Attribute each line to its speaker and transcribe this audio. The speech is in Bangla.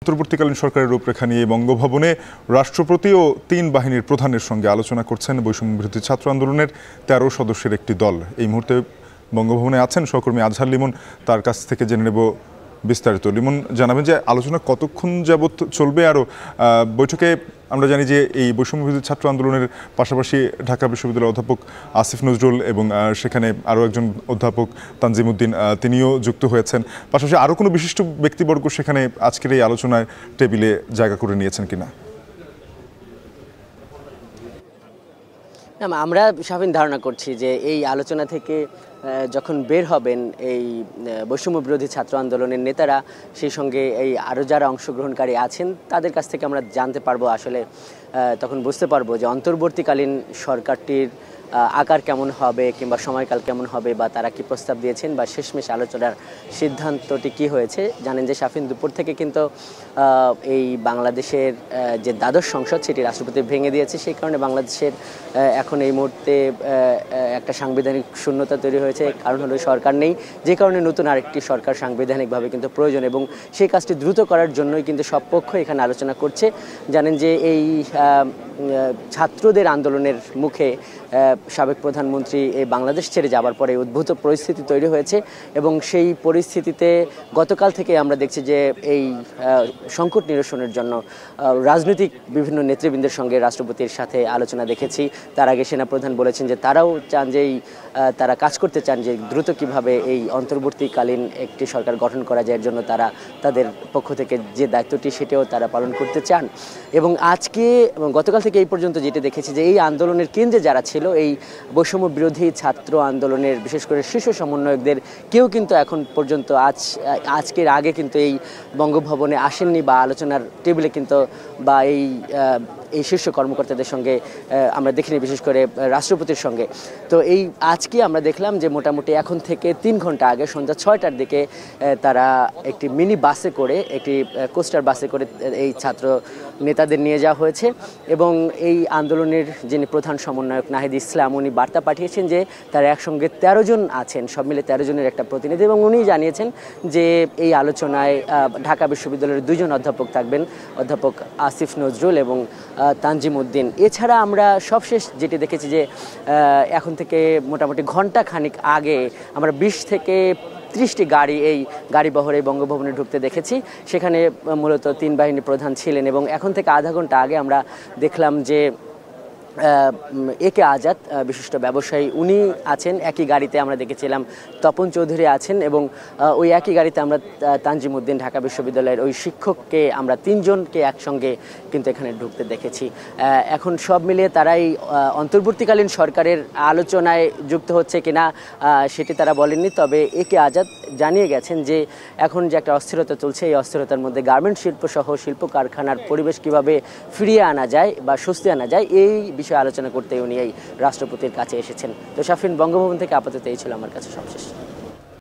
Speaker 1: অন্তর্বর্তীকালীন সরকারের রূপরেখা নিয়ে বঙ্গভবনে রাষ্ট্রপতি ও 3 বাহিনীর প্রধানের সঙ্গে আলোচনা করছেন বৈষম্যবিরোধী ছাত্র আন্দোলনের 13 সদস্যের একটি দল। এই মুহূর্তে বঙ্গভবনে আছেন সহকর্মী আজহার লিমন, তার কাছ থেকে জেনে নেব বিস্তারিত। লিমন, জানাবেন যে আলোচনা কতক্ষণ যাবত চলবে? আরও বৈঠকে আমরা জানি যে এই বৈষম্যবিরোধী ছাত্র আন্দোলনের পাশাপাশি ঢাকা বিশ্ববিদ্যালয়ের অধ্যাপক আসিফ নজরুল এবং সেখানে আরও একজন অধ্যাপক তানজিমউদ্দিন তিনিও যুক্ত হয়েছেন। পাশাপাশি আরও কোনো বিশিষ্ট ব্যক্তিবর্গ সেখানে আজকের এই আলোচনায় টেবিলে জায়গা করে নিয়েছেন কিনা?
Speaker 2: আমরা স্বাভাবিক ধারণা করছি যে এই আলোচনা থেকে যখন বের হবেন এই বৈষম্য বিরোধী ছাত্র আন্দোলনের নেতারা, সেই সঙ্গে এই আরও যারা অংশগ্রহণকারী আছেন তাদের কাছ থেকে আমরা জানতে পারবো, আসলে তখন বুঝতে পারবো যে অন্তর্বর্তীকালীন সরকারটির আকার কেমন হবে কিংবা সময়কাল কেমন হবে, বা তারা কি প্রস্তাব দিয়েছেন বা শেষমেশ আলোচনার সিদ্ধান্তটি কি হয়েছে। জানেন যে শাফিন দুপুর থেকে কিন্তু এই বাংলাদেশের যে দ্বাদশ সংসদ সেটি রাষ্ট্রপতি ভেঙে দিয়েছে, সেই কারণে বাংলাদেশের এখন এই মুহূর্তে একটা সাংবিধানিক শূন্যতা তৈরি হয়েছে। কারণ হলো সরকার নেই, যে কারণে নতুন আরেকটি সরকার সাংবিধানিকভাবে কিন্তু প্রয়োজন, এবং সেই কাজটি দ্রুত করার জন্যই কিন্তু সব পক্ষ এখানে আলোচনা করছে। জানেন যে এই ছাত্রদের আন্দোলনের মুখে সাবেক প্রধানমন্ত্রী এই বাংলাদেশ ছেড়ে যাবার পরে উদ্ভূত পরিস্থিতি তৈরি হয়েছে, এবং সেই পরিস্থিতিতে গতকাল থেকে আমরা দেখছি যে এই সংকট নিরসনের জন্য রাজনৈতিক বিভিন্ন নেতৃবৃন্দের সঙ্গে রাষ্ট্রপতির সাথে আলোচনা দেখেছি। তার আগে সেনাপ্রধান বলেছেন যে তারাও চান যে তারা কাজ করতে চান যে দ্রুত কিভাবে এই অন্তর্বর্তীকালীন একটি সরকার গঠন করা যায়, এর জন্য তারা তাদের পক্ষ থেকে যে দায়িত্বটি সেটাও তারা পালন করতে চান। এবং আজকে গতকাল থেকে এই পর্যন্ত যেটা দেখেছি যে এই আন্দোলনের কেন্দ্রে যারা ছিল, এই বৈষম্য বিরোধী ছাত্র আন্দোলনের বিশেষ করে শীর্ষ সমন্বয়কদের কেউ কিন্তু এখন পর্যন্ত আজকের আগে কিন্তু এই বঙ্গভবনে আসেননি, বা আলোচনার টেবিলে কিন্তু বা এই শীর্ষ কর্মকর্তাদের সঙ্গে আমরা দেখিনি, বিশেষ করে রাষ্ট্রপতির সঙ্গে। তো এই আজকে আমরা দেখলাম যে মোটামুটি এখন থেকে 3 ঘন্টা আগে সন্ধ্যা 6টার দিকে তারা একটি মিনি বাসে করে, একটি কোস্টার বাসে করে এই ছাত্র নেতাদের নিয়ে যাওয়া হয়েছে, এবং এই আন্দোলনের যিনি প্রধান সমন্বয়ক নাহিদ ইসলাম, উনি বার্তা পাঠিয়েছেন যে তারা একসঙ্গে 13 জন আছেন, সব মিলে 13 জনের একটা প্রতিনিধি, এবং উনি জানিয়েছেন যে এই আলোচনায় ঢাকা বিশ্ববিদ্যালয়ের 2 জন অধ্যাপক থাকবেন, অধ্যাপক আসিফ নজরুল এবং তানজিমউদ্দিন। এছাড়া আমরা সবশেষ যেটি দেখেছি যে এখন থেকে মোটামুটি ঘন্টা খানিক আগে আমরা 20 থেকে 30টি গাড়ি এই গাড়িবহরে বঙ্গভবনে ঢুকতে দেখেছি। সেখানে মূলত 3 বাহিনীর প্রধান ছিলেন, এবং এখন থেকে আধা ঘন্টা আগে আমরা দেখলাম যে একে আজাদ বিশিষ্ট ব্যবসায়ী উনি আছেন। একই গাড়িতে আমরা দেখেছিলাম তপন চৌধুরী আছেন, এবং ওই একই গাড়িতে আমরা তানজিমউদ্দিন ঢাকা বিশ্ববিদ্যালয়ের ওই শিক্ষককে আমরা 3 জনকে একসঙ্গে কিন্তু এখানে ঢুকতে দেখেছি। এখন সব মিলিয়ে তারাই অন্তর্বর্তীকালীন সরকারের আলোচনায় যুক্ত হচ্ছে কিনা সেটি তারা বলেননি, তবে একে আজাদ জানিয়ে গেছেন যে এখন যে একটা অস্থিরতা চলছে, এই অস্থিরতার মধ্যে গার্মেন্ট শিল্প সহ শিল্প কারখানার পরিবেশ কিভাবে ফিরিয়ে আনা যায় বা স্বস্তি আনা যায়, এই বিষয়ে আলোচনা করতে উনি এই রাষ্ট্রপতির কাছে এসেছেন। তো শাফিন, বঙ্গভবন থেকে আপাতত এই ছিল আমার কাছে সবশেষ।